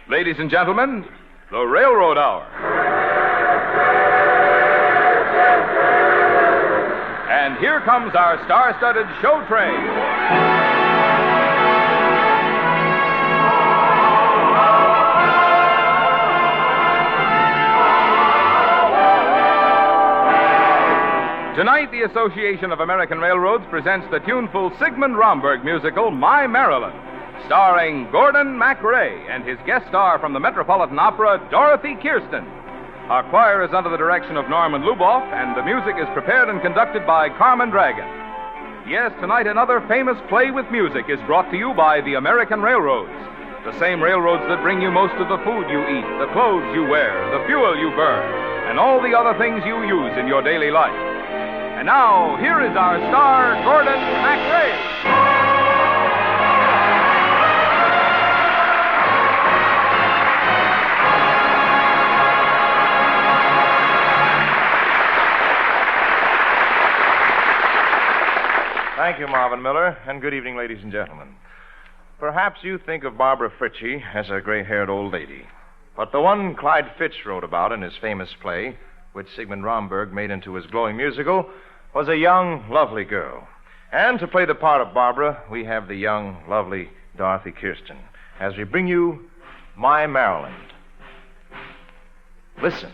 Ladies and gentlemen, the Railroad Hour. And here comes our star-studded show train. Tonight, the Association of American Railroads presents the tuneful Sigmund Romberg musical, My Maryland, starring Gordon MacRae and his guest star from the Metropolitan Opera, Dorothy Kirsten. Our choir is under the direction of Norman Luboff, and the music is prepared and conducted by Carmen Dragon. Yes, tonight another famous play with music is brought to you by the American Railroads, the same railroads that bring you most of the food you eat, the clothes you wear, the fuel you burn, and all the other things you use in your daily life. And now, here is our star, Gordon MacRae. Thank you, Marvin Miller, and good evening, ladies and gentlemen. Perhaps you think of Barbara Fritchie as a gray-haired old lady, but the one Clyde Fitch wrote about in his famous play, which Sigmund Romberg made into his glowing musical, was a young, lovely girl. And to play the part of Barbara, we have the young, lovely Dorothy Kirsten, as we bring you My Maryland. Listen.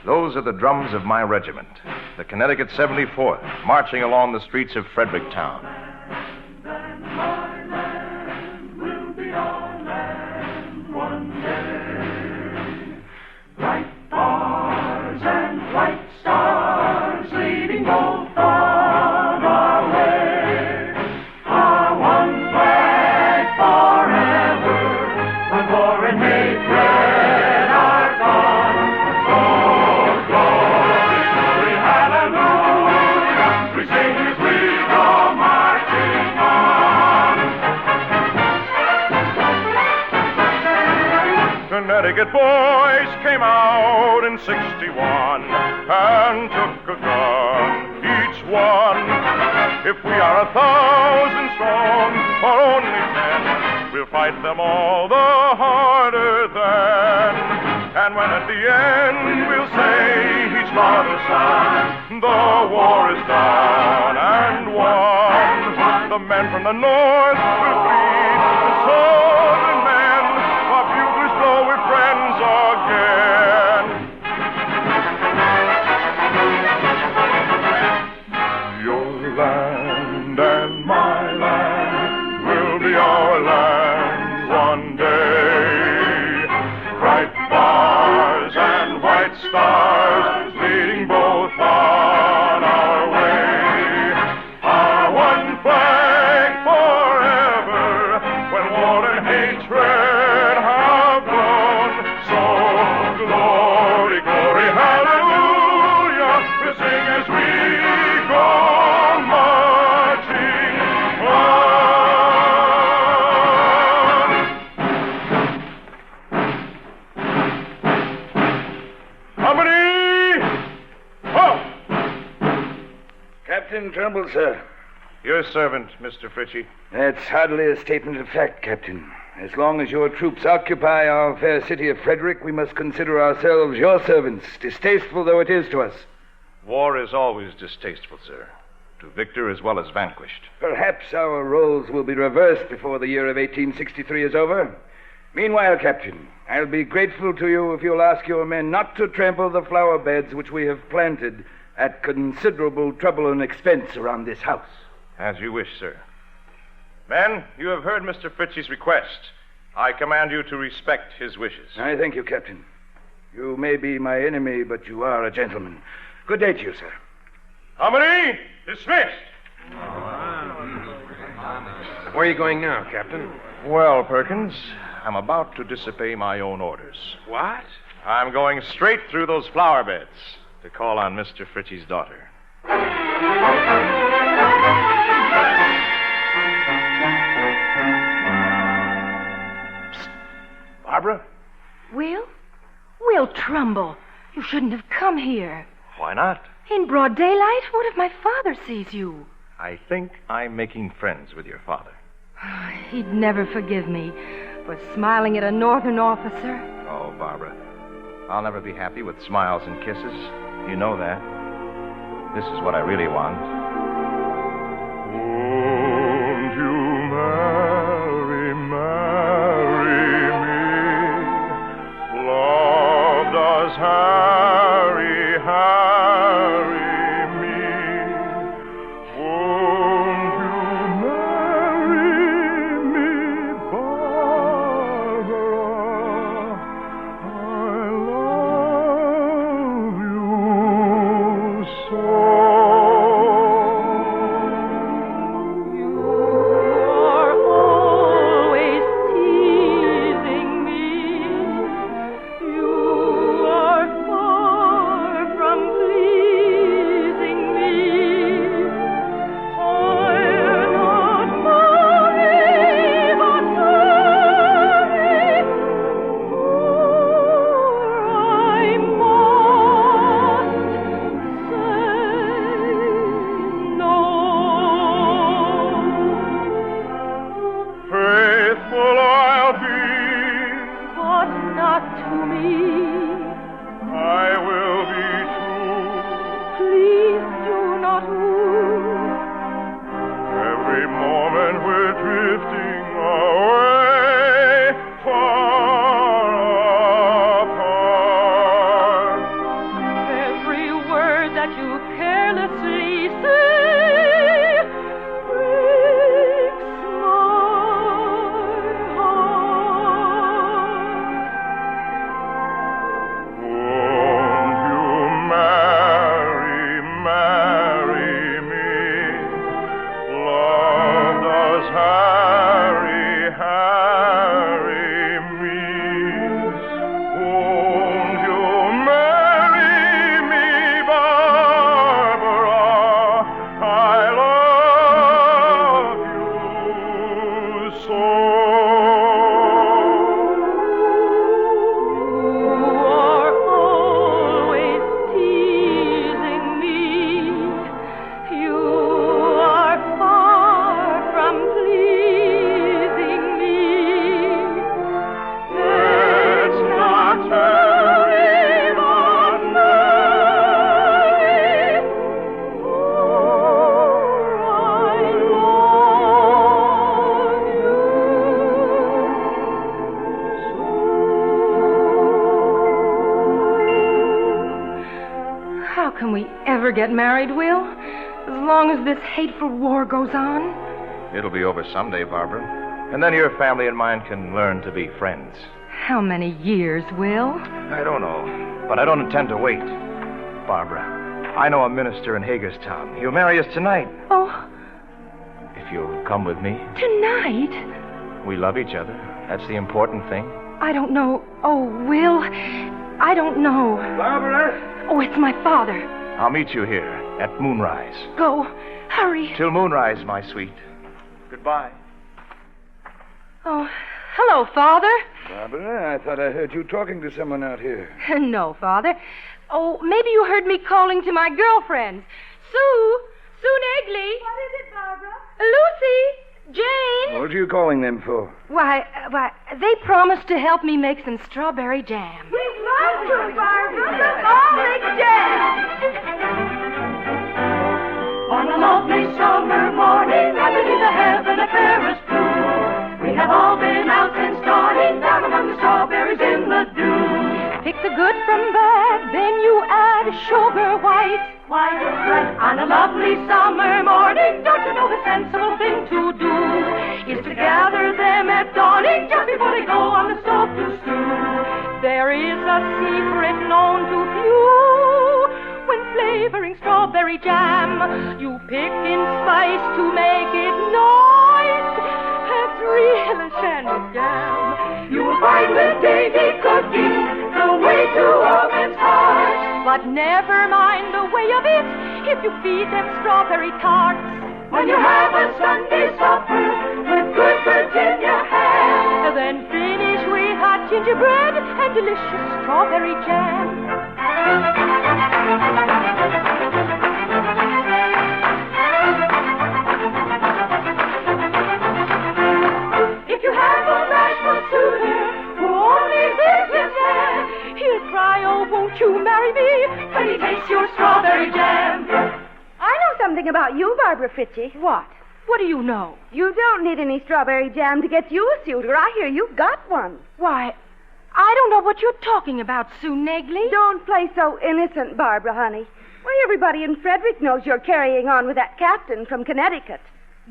Those are the drums of my regiment, the Connecticut 74th, marching along the streets of Fredericktown. Connecticut boys came out in 61 and took a gun, each one. If we are 1,000 strong or only 10, we'll fight them all the harder then. And when at the end we'll say each father's son, the war is done and won. The men from the north will feed the southern men, our buglers blow, we're friends again. Your land and my land will be our land one day. Bright bars and white stars leading both on our way. Our one flag forever when war and hatred have gone. So glory, glory, hallelujah, we'll sing as we go marching on. Company! Ho! Captain Trumbull, sir. Your servant, Mr. Fritchie. That's hardly a statement of fact, Captain. As long as your troops occupy our fair city of Frederick, we must consider ourselves your servants, distasteful though it is to us. War is always distasteful, sir, to victor as well as vanquished. Perhaps our roles will be reversed before the year of 1863 is over. Meanwhile, Captain, I'll be grateful to you if you'll ask your men not to trample the flower beds which we have planted at considerable trouble and expense around this house. As you wish, sir. Men, you have heard Mr. Fritchie's request. I command you to respect his wishes. I thank you, Captain. You may be my enemy, but you are a gentleman. Good day to you, sir. Company, dismissed. Where are you going now, Captain? Well, Perkins, I'm about to disobey my own orders. What? I'm going straight through those flower beds to call on Mr. Fritchie's daughter. Psst. Barbara? Will Trumbull, you shouldn't have come here. Why not? In broad daylight? What if my father sees you? I think I'm making friends with your father. He'd never forgive me for smiling at a northern officer. Oh, Barbara, I'll never be happy with smiles and kisses. You know that. This is what I really want. Won't you marry me? Love does harry me. Won't you marry me, Barbara? I love you so. Get married, Will? As long as this hateful war goes on? It'll be over someday, Barbara. And then your family and mine can learn to be friends. How many years, Will? I don't know, but I don't intend to wait. Barbara, I know a minister in Hagerstown. He'll marry us tonight. Oh. If you'll come with me. Tonight? We love each other. That's the important thing. I don't know. Oh, Will, I don't know. Barbara? Oh, it's my father. I'll meet you here at moonrise. Go. Hurry. Till moonrise, my sweet. Goodbye. Oh, hello, Father. Barbara, I thought I heard you talking to someone out here. No, Father. Oh, maybe you heard me calling to my girlfriends. Sue Negley. What is it, Barbara? Lucy. Jane. What are you calling them for? Why, they promised to help me make some strawberry jam. We'd love to, Barbara. Let's all make jam. On a lovely summer morning, right beneath the heaven of Paris blue, we have all been out and starting down among the strawberries in the dew. Pick the good from bad, then you add sugar white. Right. On a lovely summer morning, don't you know the sensible thing to do is to gather them at dawning just before they go on the stove to stew. There is a secret known to few. When flavoring strawberry jam, you pick in spice to make it nice. It's real enchanted jam. You will find the dainty cooking the way to a woman's heart. But never mind the way of it if you feed them strawberry tarts. When you have a Sunday supper with good Virginia ham, then finish with hot gingerbread and delicious strawberry jam. me taste your strawberry jam. I know something about you, Barbara Fritchie. What? What do you know? You don't need any strawberry jam to get you a suitor. I hear you've got one. Why, I don't know what you're talking about, Sue Nagley. Don't play so innocent, Barbara, honey. Why, everybody in Frederick knows you're carrying on with that captain from Connecticut.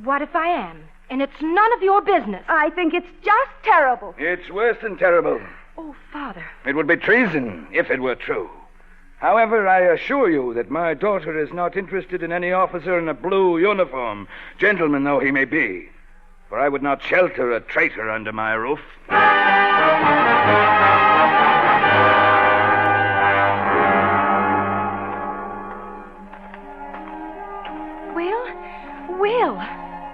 What if I am? And it's none of your business. I think it's just terrible. It's worse than terrible. Oh, Father. It would be treason if it were true. However, I assure you that my daughter is not interested in any officer in a blue uniform, gentleman though he may be. For I would not shelter a traitor under my roof. Will.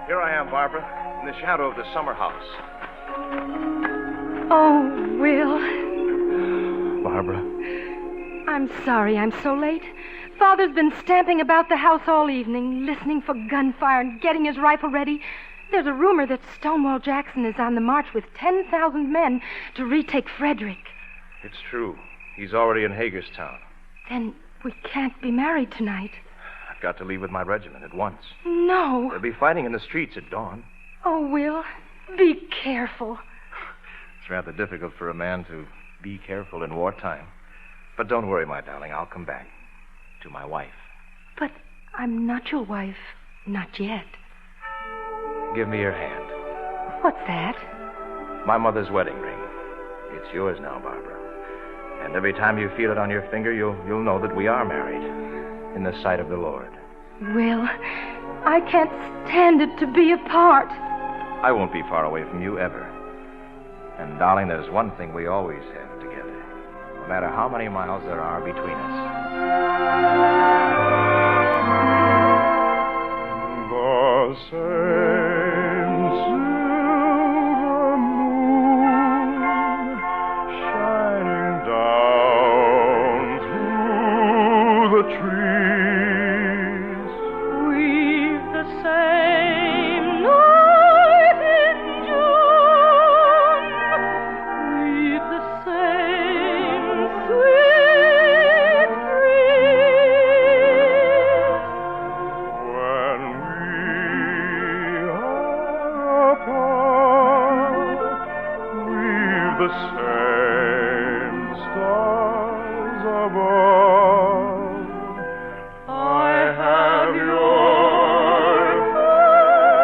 Here I am, Barbara, in the shadow of the summer house. Oh, Will. Barbara. I'm sorry I'm so late. Father's been stamping about the house all evening, listening for gunfire and getting his rifle ready. There's a rumor that Stonewall Jackson is on the march with 10,000 men to retake Frederick. It's true. He's already in Hagerstown. Then we can't be married tonight. I've got to leave with my regiment at once. No. They'll be fighting in the streets at dawn. Oh, Will, be careful. It's rather difficult for a man to be careful in wartime. But don't worry, my darling. I'll come back to my wife. But I'm not your wife. Not yet. Give me your hand. What's that? My mother's wedding ring. It's yours now, Barbara. And every time you feel it on your finger, you'll know that we are married in the sight of the Lord. Will, I can't stand it to be apart. I won't be far away from you ever. And, darling, there's one thing we always have together, no matter how many miles there are between us. The same silver moon shining down through the trees. We've the same night in June. We've the same sweet breeze. When we are apart, we've the same stars above. I have your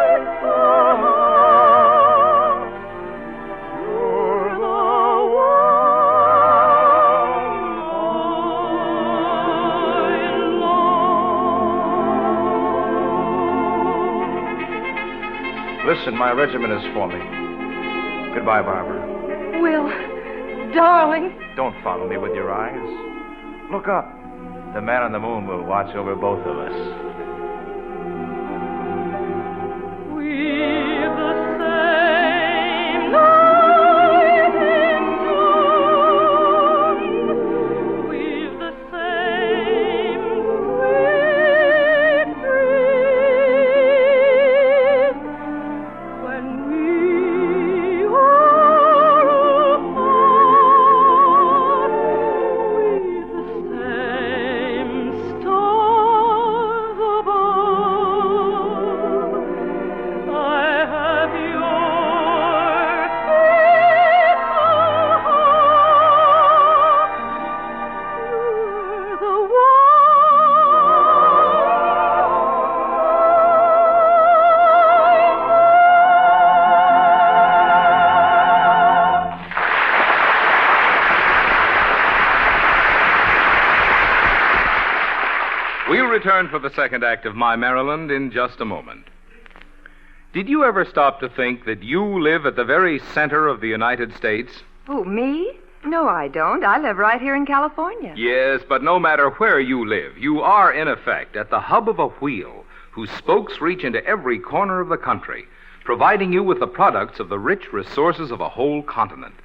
faithful heart. You're the one I long. Listen, my regiment is forming. Goodbye, Barbara. Will, darling. Don't follow me with your eyes. Look up. The man on the moon will watch over both of us. We've the same night in June. We've the same sweet breeze. When we are apart, we've the same stars above. I have your faithful heart. You're the We'll return for the second act of My Maryland in just a moment. Did you ever stop to think that you live at the very center of the United States? Who, me? No, I don't. I live right here in California. Yes, but no matter where you live, you are, in effect, at the hub of a wheel whose spokes reach into every corner of the country, providing you with the products of the rich resources of a whole continent.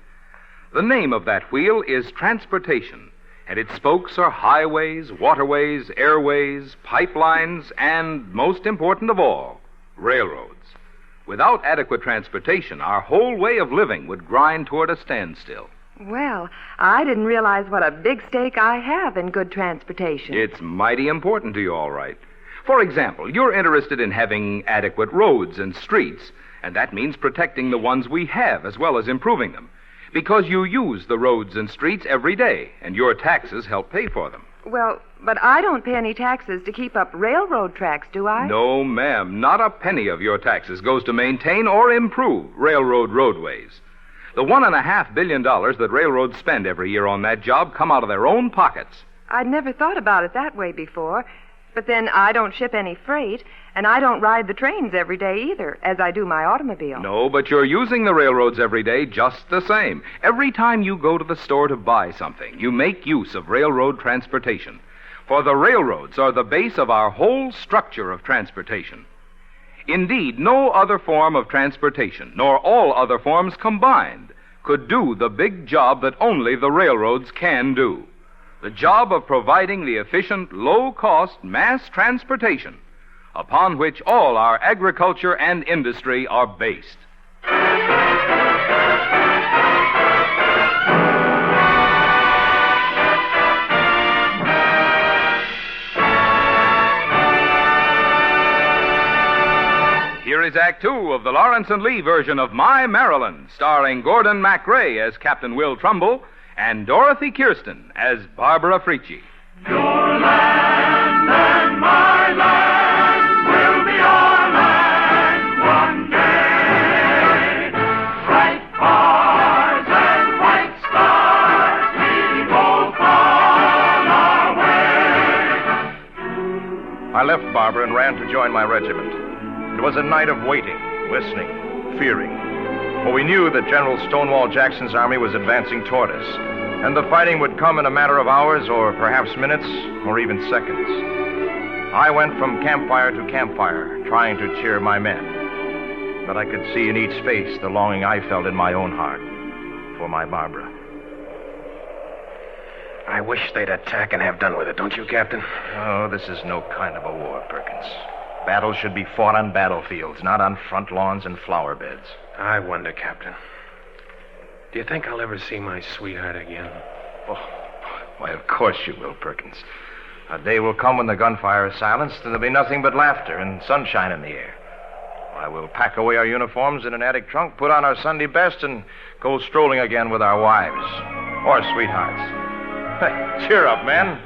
The name of that wheel is transportation, and its spokes are highways, waterways, airways, pipelines, and, most important of all, railroads. Without adequate transportation, our whole way of living would grind toward a standstill. Well, I didn't realize what a big stake I have in good transportation. It's mighty important to you, all right. For example, you're interested in having adequate roads and streets, and that means protecting the ones we have as well as improving them. Because you use the roads and streets every day, and your taxes help pay for them. Well, but I don't pay any taxes to keep up railroad tracks, do I? No, ma'am. Not a penny of your taxes goes to maintain or improve railroad roadways. The $1.5 billion that railroads spend every year on that job come out of their own pockets. I'd never thought about it that way before. But then I don't ship any freight, and I don't ride the trains every day either, as I do my automobile. No, but you're using the railroads every day just the same. Every time you go to the store to buy something, you make use of railroad transportation. For the railroads are the base of our whole structure of transportation. Indeed, no other form of transportation, nor all other forms combined, could do the big job that only the railroads can do. The job of providing the efficient, low-cost mass transportation upon which all our agriculture and industry are based. Here is Act Two of the Lawrence and Lee version of My Maryland, starring Gordon MacRae as Captain Will Trumbull and Dorothy Kirsten as Barbara Frietchie. Your land and my land will be our land one day. Bright cars and white stars, we both on our way. I left Barbara and ran to join my regiment. It was a night of waiting, listening, fearing. For we knew that General Stonewall Jackson's army was advancing toward us, and the fighting would come in a matter of hours or perhaps minutes or even seconds. I went from campfire to campfire, trying to cheer my men. But I could see in each face the longing I felt in my own heart for my Barbara. I wish they'd attack and have done with it, don't you, Captain? Oh, this is no kind of a war, Perkins. Battles should be fought on battlefields, not on front lawns and flower beds. I wonder, Captain. Do you think I'll ever see my sweetheart again? Oh, why, of course you will, Perkins. A day will come when the gunfire is silenced, and there'll be nothing but laughter and sunshine in the air. I will pack away our uniforms in an attic trunk, put on our Sunday best, and go strolling again with our wives. Or sweethearts. Hey, cheer up, men.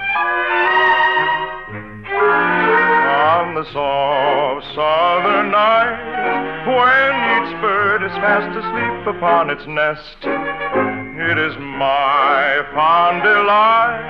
On the soft southern night, when each bird is fast asleep upon its nest, it is my fond delight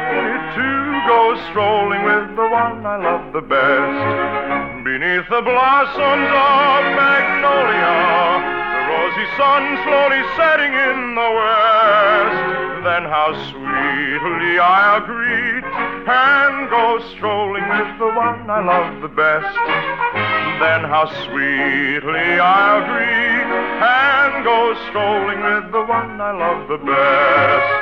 to go strolling with the one I love the best. Beneath the blossoms of magnolia, the rosy sun slowly setting in the west. Then how sweetly I'll greet and go strolling with the one I love the best. Then how sweetly I'll greet and go strolling with the one I love the best.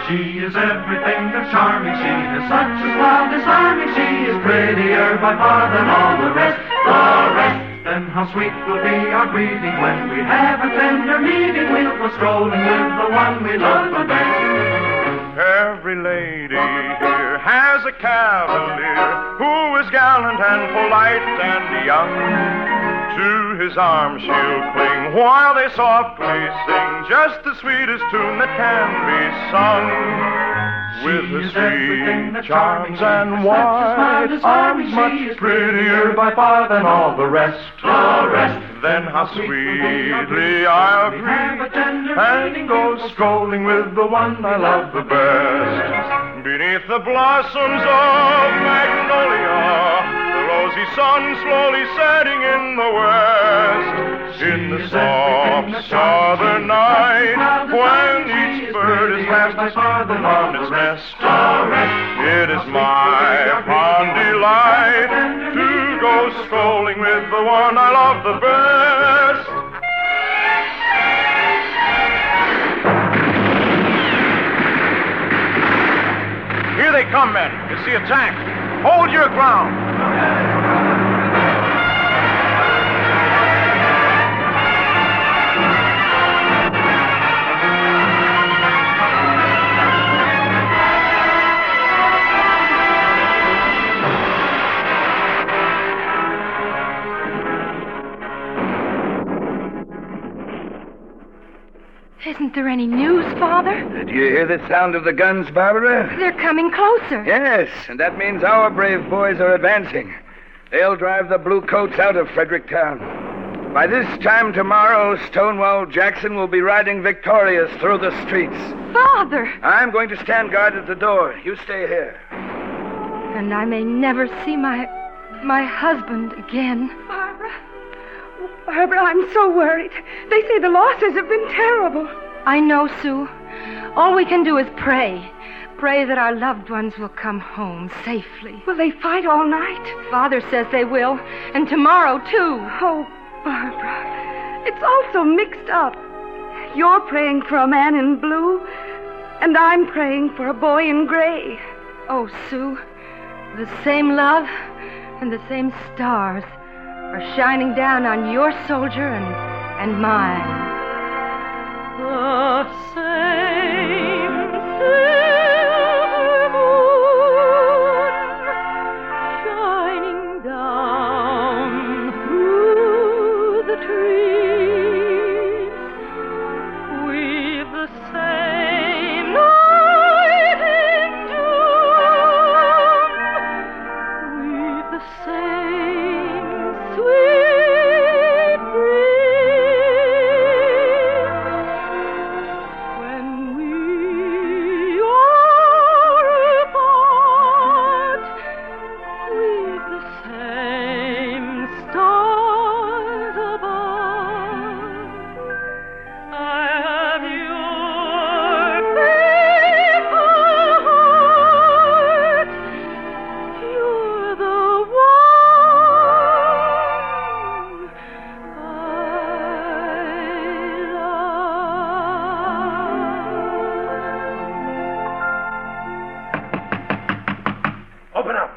She is everything that's charming. She has such a smile disarming. She is prettier by far than all the rest. The rest. Then how sweet will be our greeting when we have a tender meeting. We'll go strolling with the one we love the best. Every lady here has a cavalier who is gallant and polite and young. To his arms she'll cling while they softly sing just the sweetest tune that can be sung. With her sweet charms and white arms, much prettier by far than all the rest. Then how sweetly I'll greet and go strolling with the one I love the best. Beneath the blossoms of magnolia, the rosy sun slowly setting in the west. In the soft southern night, when each bird is fast farther on its nest, it is my fond delight to go strolling with the one I love the best. Here they come, men. It's the attack. Hold your ground. Isn't there any news, Father? Did you hear the sound of the guns, Barbara? They're coming closer. Yes, and that means our brave boys are advancing. They'll drive the Bluecoats out of Fredericktown. By this time tomorrow, Stonewall Jackson will be riding victorious through the streets. Father! I'm going to stand guard at the door. You stay here. And I may never see my husband again. Barbara, I'm so worried. They say the losses have been terrible. I know, Sue. All we can do is pray. Pray that our loved ones will come home safely. Will they fight all night? Father says they will. And tomorrow, too. Oh, Barbara, it's all so mixed up. You're praying for a man in blue, and I'm praying for a boy in gray. Oh, Sue, the same love and the same stars are shining down on your soldier and mine. The same silver moon shining down through the trees. We've the same night in June. We've the same sweet breeze. When we are apart, we've the same stars above. I have your faithful heart. You're the one I love. Open up.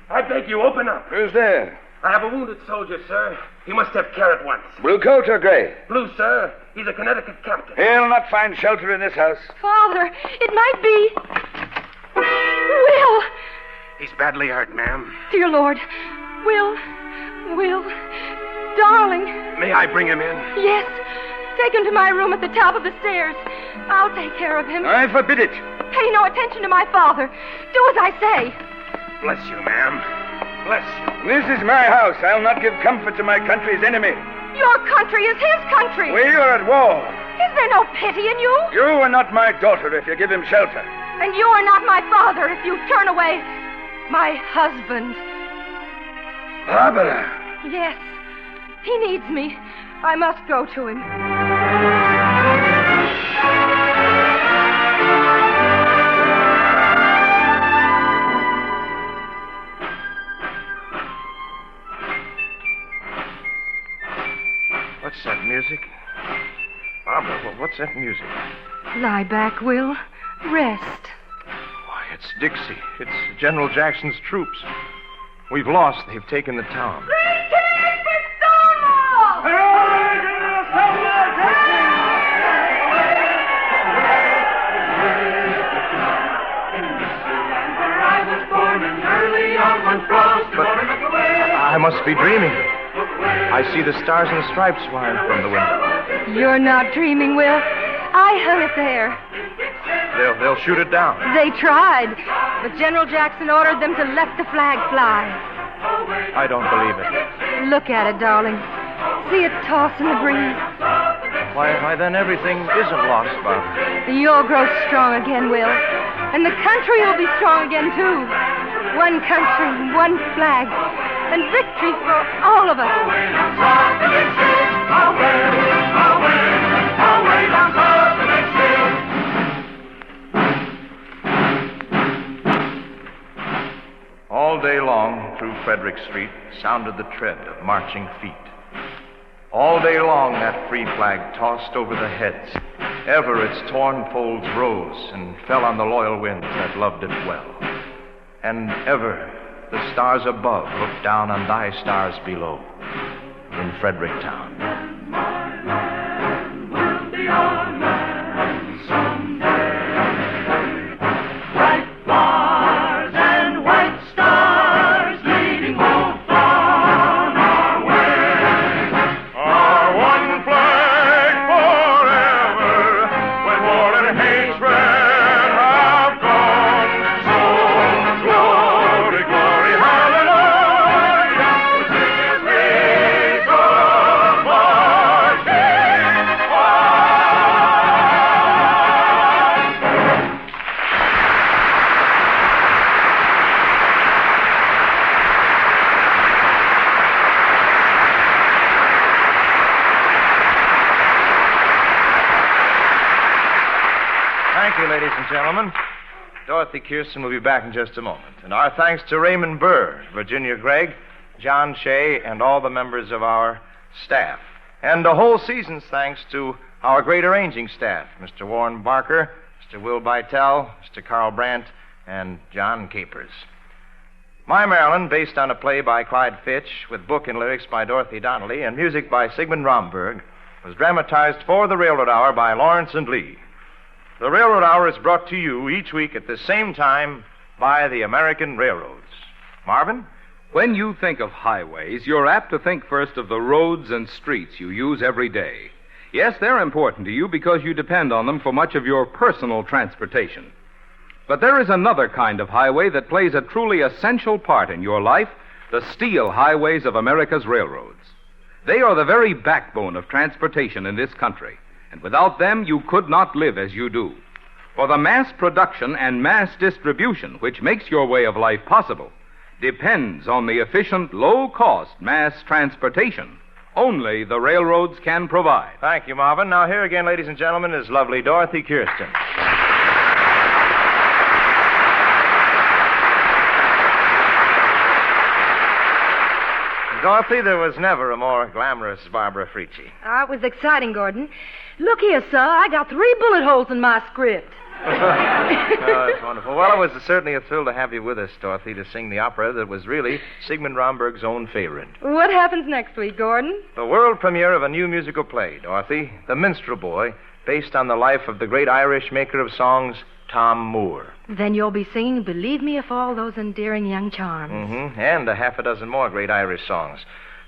I beg you, open up. Who's there? I have a wounded soldier, sir. He must have care at once. Blue coat or gray? Blue, sir. He's a Connecticut captain. He'll not find shelter in this house. Father, it might be Will. He's badly hurt, ma'am. Dear Lord, Will, darling. May I bring him in? Yes, take him to my room at the top of the stairs. I'll take care of him. I forbid it. Pay no attention to my father. Do as I say. Bless you, ma'am. Bless you. This is my house. I'll not give comfort to my country's enemy. Your country is his country. We are at war. Is there no pity in you? You are not my daughter if you give him shelter. And you are not my father if you turn away my husband. Barbara. Yes, he needs me. I must go to him. What's that music? Barbara, what's that music? Lie back, Will. Rest. Why, it's Dixie. It's General Jackson's troops. We've lost. They've taken the town. But I must be dreaming. I see the stars and stripes flying from the window. You're not dreaming, Will. I hung it there. They'll shoot it down. They tried, but General Jackson ordered them to let the flag fly. I don't believe it. Look at it, darling. See it toss in the breeze. Why then everything isn't lost, Barbara. You'll grow strong again, Will. And the country will be strong again, too. One country, one flag, and victory for all of us. All day long, through Frederick Street, sounded the tread of marching feet. All day long, that free flag tossed over the heads. Ever its torn folds rose and fell on the loyal winds that loved it well. And ever the stars above looked down on thy stars below in Fredericktown. We'll be our man someday. White bars and white stars leading both on our way. Our one flag you, ladies and gentlemen. Dorothy Kirsten will be back in just a moment. And our thanks to Raymond Burr, Virginia Gregg, John Shea, and all the members of our staff. And a whole season's thanks to our great arranging staff, Mr. Warren Barker, Mr. Will Bytel, Mr. Carl Brandt, and John Capers. My Maryland, based on a play by Clyde Fitch, with book and lyrics by Dorothy Donnelly, and music by Sigmund Romberg, was dramatized for the Railroad Hour by Lawrence and Lee. The Railroad Hour is brought to you each week at the same time by the American Railroads. Marvin? When you think of highways, you're apt to think first of the roads and streets you use every day. Yes, they're important to you because you depend on them for much of your personal transportation. But there is another kind of highway that plays a truly essential part in your life, the steel highways of America's railroads. They are the very backbone of transportation in this country, and without them you could not live as you do. For the mass production and mass distribution which makes your way of life possible depends on the efficient, low-cost mass transportation only the railroads can provide. Thank you, Marvin. Now, here again, ladies and gentlemen, is lovely Dorothy Kirsten. Dorothy, there was never a more glamorous Barbara Frietchie. It was exciting, Gordon. Look here, sir. I got 3 bullet holes in my script. Oh, that's wonderful. Well, it was certainly a thrill to have you with us, Dorothy, to sing the opera that was really Sigmund Romberg's own favorite. What happens next week, Gordon? The world premiere of a new musical play, Dorothy, The Minstrel Boy, based on the life of the great Irish maker of songs, Tom Moore. Then you'll be singing Believe Me If All Those Endearing Young Charms. Mm-hmm. And a half a dozen more great Irish songs.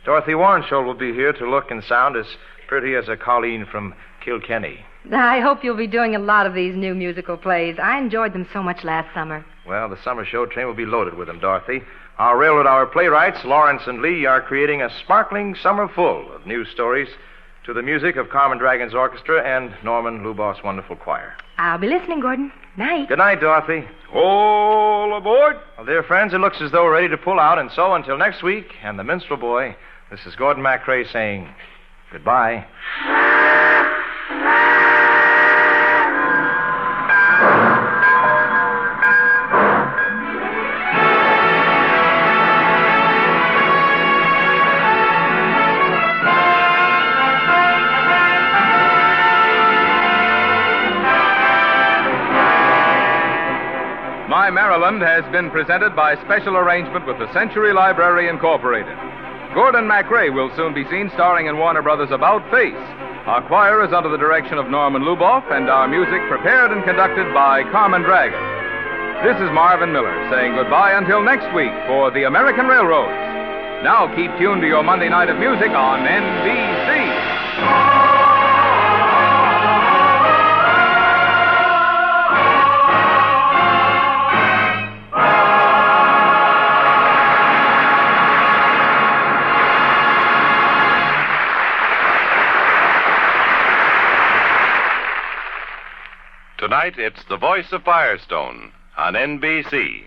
Dorothy Warrensholt will be here to look and sound as pretty as a Colleen from Kilkenny. I hope you'll be doing a lot of these new musical plays. I enjoyed them so much last summer. Well, the summer show train will be loaded with them, Dorothy. Our Railroad Hour playwrights, Lawrence and Lee, are creating a sparkling summer full of new stories to the music of Carmen Dragon's Orchestra and Norman Luboff's wonderful choir. I'll be listening, Gordon. Night. Good night, Dorothy. All aboard! Well, dear friends, it looks as though we're ready to pull out, and so until next week, and the Minstrel Boy, this is Gordon MacRae saying goodbye. My Maryland has been presented by special arrangement with the Century Library Incorporated. Gordon MacRae will soon be seen starring in Warner Brothers' About Face. Our choir is under the direction of Norman Luboff, and our music prepared and conducted by Carmen Dragon. This is Marvin Miller saying goodbye until next week for the American Railroads. Now keep tuned to your Monday night of music on NBC. Tonight, it's The Voice of Firestone on NBC.